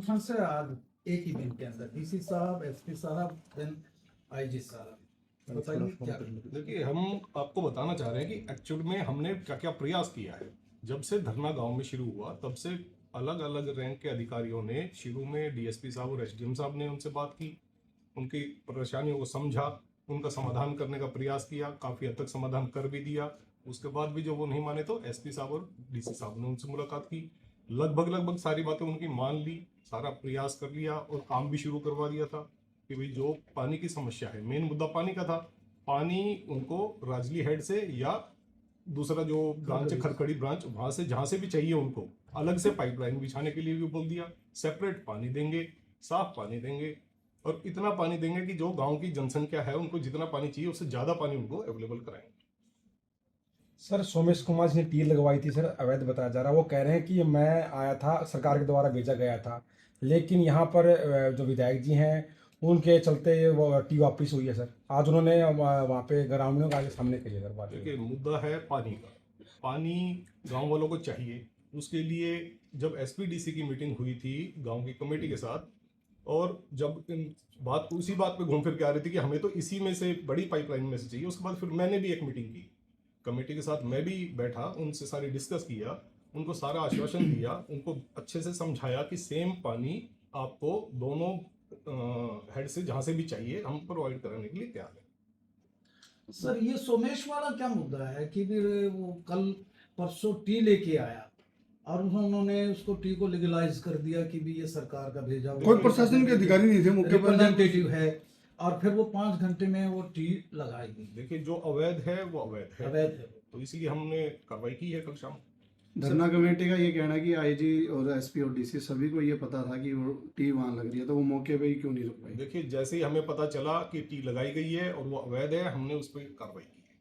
Function से आज एक ही दिन के अंदर डीसी साहब, एसपी साहब, देन आईजी साहब, बताइए क्या। देखिए, हम आपको बताना चाह रहे हैं कि एक्चुअल में हमने क्या क्या प्रयास किया है। जब से धरना गांव में शुरू हुआ तब से अलग अलग रैंक के अधिकारियों ने शुरू में डीएसपी साहब और एसडीएम साहब ने उनसे बात की, उनकी परेशानियों को समझा, उनका समाधान करने का प्रयास किया, काफ़ी हद तक समाधान कर भी दिया। उसके बाद भी जब वो नहीं माने तो एसपी साहब और डीसी साहब ने उनसे मुलाकात की, लगभग सारी बातें उनकी मान ली, सारा प्रयास कर लिया और काम भी शुरू करवा दिया था कि भाई जो पानी की समस्या है, मेन मुद्दा पानी का था, पानी उनको राजली हेड से या दूसरा जो ब्रांच है खरखड़ी ब्रांच, वहां से जहां से भी चाहिए उनको अलग से पाइपलाइन बिछाने के लिए भी बोल दिया। सेपरेट पानी देंगे, साफ पानी देंगे और इतना पानी देंगे कि जो गांव की जनसंख्या है उनको जितना पानी चाहिए उससे ज्यादा पानी उनको अवेलेबल कराएंगे। सर सोमेश कुमार जी ने टील लगवाई थी सर, अवैध बताया जा रहा है। वो कह रहे हैं कि मैं आया था, सरकार के द्वारा भेजा गया था, लेकिन यहाँ पर जो विधायक जी हैं उनके चलते वो टी वापस हुई है सर। आज उन्होंने वहाँ पे ग्रामीणों के आगे सामने कही है सर बात। देखिए, मुद्दा है पानी का। पानी गांव वालों को चाहिए। उसके लिए जब एसपीडीसी की मीटिंग हुई थी गांव की कमेटी के साथ, और जब बात उसी बात पे घूम फिर के आ रही थी कि हमें तो इसी में से बड़ी पाइपलाइन में से चाहिए, उसके बाद फिर मैंने भी एक मीटिंग की कमेटी के साथ, मैं भी बैठा, उनसे सारी डिस्कस किया, उनको सारा आश्वासन दिया, उनको अच्छे से समझाया कि सेम पानी आपको दोनों हेड से जहां से भी चाहिए हम प्रोवाइड कराने के लिए तैयार है। सर ये सोमेश वाला क्या मुद्दा है कि फिर वो कल परसों टी लेके आया और उन्होंने उसको टी को लीगलाइज कर दिया कि भी ये सरकार का भेजा हुआ, कोई प्रशासन के अधिकारी नहीं थे मौके पर, रिप्रेजेंटेटिव है, और फिर वो 5 घंटे में वो टी लगाएगी। देखिए, जो अवैध है वो अवैध है, अवैध है, तो इसलिए हमने कार्रवाई की है कल शाम। धरना कमेटी का ये कहना है कि आईजी और एसपी और डीसी सभी को ये पता था कि वो टी वहां लग रही है, तो वो मौके पे ही क्यों नहीं रुक पाए? देखिए, जैसे ही हमें पता चला कि टी लगाई गई है और वो अवैध है, हमने उस पर कार्रवाई की है।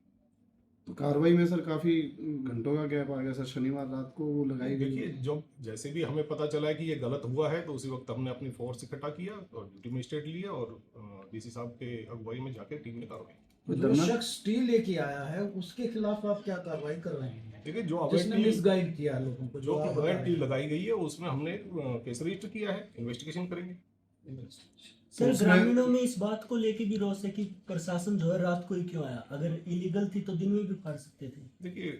तो कार्रवाई में सर काफी घंटों का गैप आ गया सर, शनिवार रात को वो लगाई गई। देखिए, जब जैसे भी हमें पता चला है कि ये गलत हुआ है तो उसी वक्त हमने अपनी फोर्स इकट्ठा किया और ड्यूटी मजिस्ट्रेट लिया और डीसी साहब के अगुवाई में जाके टीम ने कार्रवाई की। जो शख्स टी लेके आया है उसके खिलाफ आप क्या कार्रवाई कर रहे हैं? देखिए, जो जिसने मिसगाइड किया लोगों को, जो आप अवैध बता टी रहे हैं। लगाई गई है उसमें हमने केस रजिस्टर किया है, इन्वेस्टिगेशन करेंगे। सर ग्रामीणों में इस बात को लेके भी रोष है कि प्रशासन जो है रात को ही क्यों आया, अगर इलीगल थी तो दिन में भी फाड़ सकते थे। देखिए,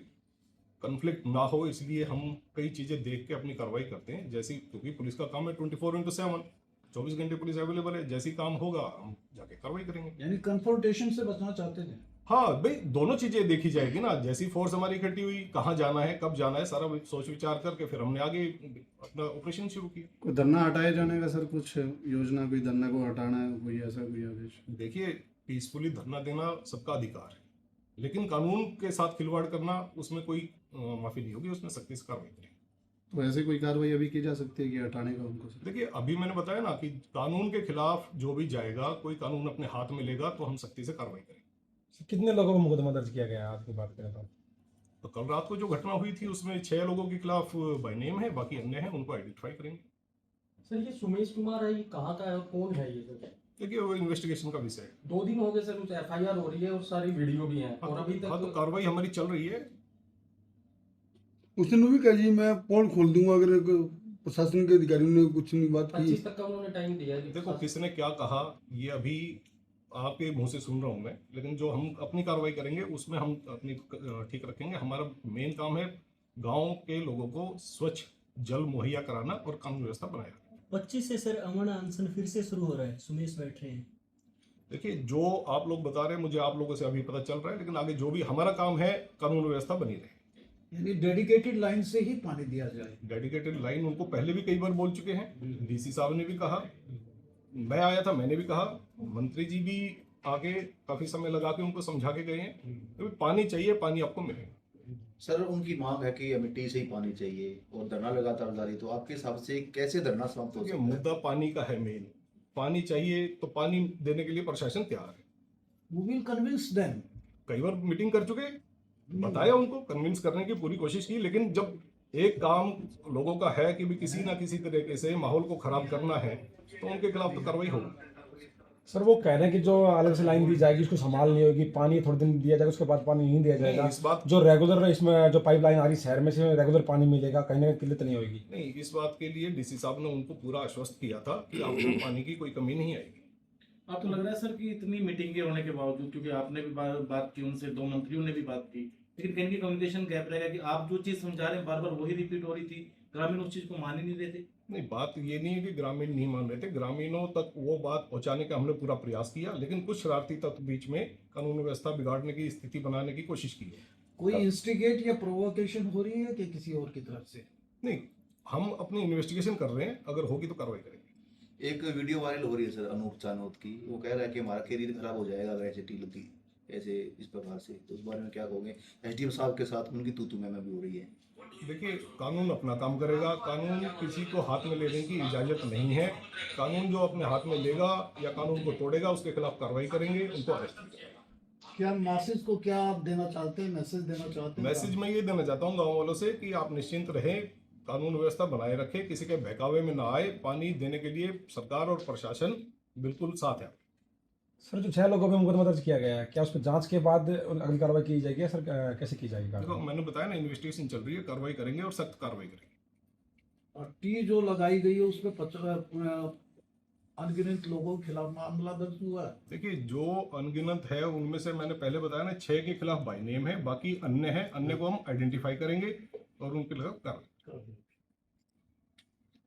कन्फ्लिक्ट ना हो इसलिए हम कई चीजें देख के अपनी कार्रवाई करते हैं, जैसे क्योंकि पुलिस का काम है 24/7, 24 घंटे पुलिस अवेलेबल है, जैसी काम होगा हम जाके कार्रवाई करेंगे। यानी कन्फ्रंटेशन से बचना चाहते थे। हाँ भाई, दोनों चीजें देखी जाएगी ना, जैसी फोर्स हमारी इकट्ठी हुई, कहाँ जाना है, कब जाना है, सारा सोच विचार करके फिर हमने आगे अपना ऑपरेशन शुरू किया। कोई धरना हटाए जाने का सर कुछ योजना, कोई धरना को हटाना है, कोई ऐसा कोई आदेश? देखिए, पीसफुली धरना देना सबका अधिकार है, लेकिन कानून के साथ खिलवाड़ करना उसमें कोई माफी नहीं होगी, उसमें सख्ती से कार्रवाई करेंगे। तो ऐसे कोई कार्रवाई अभी की जा सकती है कि हटाने का उनको सर? देखिए, अभी मैंने बताया ना कि कानून के खिलाफ जो भी जाएगा, कोई कानून अपने हाथ में लेगा तो हम सख्ती से कार्रवाई करेंगे। कितने लोगों को मुकदमा दर्ज किया गया है आज की बात करें तो कल रात को जो घटना हुई थी उसमें 6 लोगों के खिलाफ बाय नेम है, बाकी अन्य हैं उनको आइडेंटिफाई करेंगे। सर ये सुमेश कुमार है, ये कहाँ का है, कौन है ये सर? देखिए, वो इन्वेस्टिगेशन का विषय है। 2 दिन हो गए सर, उस एफआईआर हो रही है और सारी वीडियो भी है और अभी हाँ, तो तक कार्रवाई हमारी चल रही है। उसने भी कहा जी मैं पोल खोल दूंगा अगर प्रशासन के अधिकारियों ने कुछ नहीं बात की। 25 तक का उन्होंने टाइम दिया है। देखो, किसने क्या कहा ये अभी आपके मुंह से सुन रहा हूं मैं, लेकिन जो हम अपनी कार्रवाई करेंगे उसमें हम अपनी ठीक रखेंगे। हमारा मेन काम है गांव के लोगों को स्वच्छ जल मुहैया कराना और कानून व्यवस्था बनाए रखना। 25 से सर अमन अनशन फिर से शुरू हो रहा है, सुमेश बैठ रहे हैं। देखिए, जो आप लोग बता रहे हैं मुझे आप लोगों से अभी पता चल रहा है, लेकिन आगे जो भी हमारा काम है कानून व्यवस्था बनी रहे। यानी डेडिकेटेड लाइन से ही पानी दिया जाए। डेडिकेटेड लाइन उनको पहले भी कई बार बोल चुके हैं, डीसी साहब ने भी कहा, मैं आया था मैंने भी कहा, मंत्री जी भी आके काफी समय लगा के उनको समझा के गए हैं। तो पानी चाहिए, पानी आपको मिलेगा। सर उनकी मांग है कि मिट्टी से ही पानी चाहिए और धरना लगातार जारी, तो आपके हिसाब से कैसे धरना समाप्त हो देखिए, सकता है? मुद्दा पानी का है मेन, पानी चाहिए तो पानी देने के लिए प्रशासन तैयार है। We will convince them। कई बार मीटिंग कर चुके, बताया उनको, कन्विंस करने की पूरी कोशिश की, लेकिन जब एक काम लोगों का है कि भी किसी ना किसी तरीके से माहौल को खराब करना है तो उनके खिलाफ तो कार्रवाई होगी। सर वो कह रहे हैं कि जो अलग से लाइन दी जाएगी उसको संभालनी होगी, पानी थोड़े दिन दिया जाएगा, उसके बाद पानी नहीं दिया जाएगा। नहीं, इस बात जो रेगुलर इसमें जो पाइपलाइन आ रही शहर में से रेगुलर पानी मिलेगा, कहीं ना कहीं किल्लत नहीं होगी। नहीं, इस बात के लिए डीसी साहब ने उनको पूरा आश्वस्त किया था कि आपको पानी की कोई कमी नहीं आएगी। आपको लग रहा है सर कि इतनी मीटिंगें होने के बावजूद, क्योंकि आपने भी बात की उनसे, 2 मंत्रियों ने भी बात की, लेकिन कहीं ना कम्युनिकेशन गैप रहेगा कि आप जो चीज समझा रहे हैं बार बार वही रिपीट हो रही थी, ग्रामीण उस चीज को मान ही नहीं रहे थे। नहीं, बात ये नहीं है कि ग्रामीण नहीं मान रहे थे, ग्रामीणों तक वो बात पहुंचाने का हमने पूरा प्रयास किया, लेकिन कुछ शरारती तत्व बीच में कानून व्यवस्था बिगाड़ने की स्थिति बनाने की कोशिश की है। कोई इंस्टिगेट या प्रोवोकेशन हो रही है कि किसी और की तरफ से? नहीं, हम अपनी इन्वेस्टिगेशन कर रहे हैं, अगर होगी तो कार्रवाई करेंगे। एक वीडियो वायरल हो रही है सर अनूप चानोद की, वो कह रहा है कि हमारा कैरियर खराब हो जाएगा अगर ऐसे टी लगी ऐसे इस प्रकार से, तो उस बारे में क्या कहोगे? एसडीएम साहब के साथ उनकी तू मैं भी हो रही है। देखिए, कानून अपना काम करेगा, कानून किसी को हाथ में लेने की इजाजत नहीं है। कानून जो अपने हाथ में लेगा या कानून को तोड़ेगा उसके खिलाफ कार्रवाई करेंगे, उनको अरेस्ट करेंगे। क्या मैसेज को क्या आप देना चाहते हैं, मैसेज देना चाहते हैं? मैसेज मैं ये देना चाहता हूँ गाँव वालों से कि आप निश्चिंत रहें, कानून व्यवस्था बनाए रखें, किसी के बहकावे में ना आए। पानी देने के लिए सरकार और प्रशासन बिल्कुल साथ है। सर जो 6 लोगों पे मुकदमा दर्ज किया गया है, क्या उस पर जांच के बाद अगली कार्रवाई की जाएगी या सर कैसे की जाएगी देखो, कार्रवाई? मैंने बताया ना, इन्वेस्टिगेशन चल रही है, कार्रवाई करेंगे और सख्त कार्रवाई करेंगे। और टी जो लगाई गई है उस पर अनगिनत लोगों के खिलाफ मामला दर्ज हुआ है। देखिए, जो अनगिनत है उनमें से मैंने पहले बताया ना, 6 के खिलाफ बाई नेम है, बाकी अन्य है, अन्य को हम आइडेंटिफाई करेंगे और उनके खिलाफ कार्रवाई।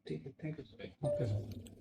ठीक है, thank you sir. Okay sir.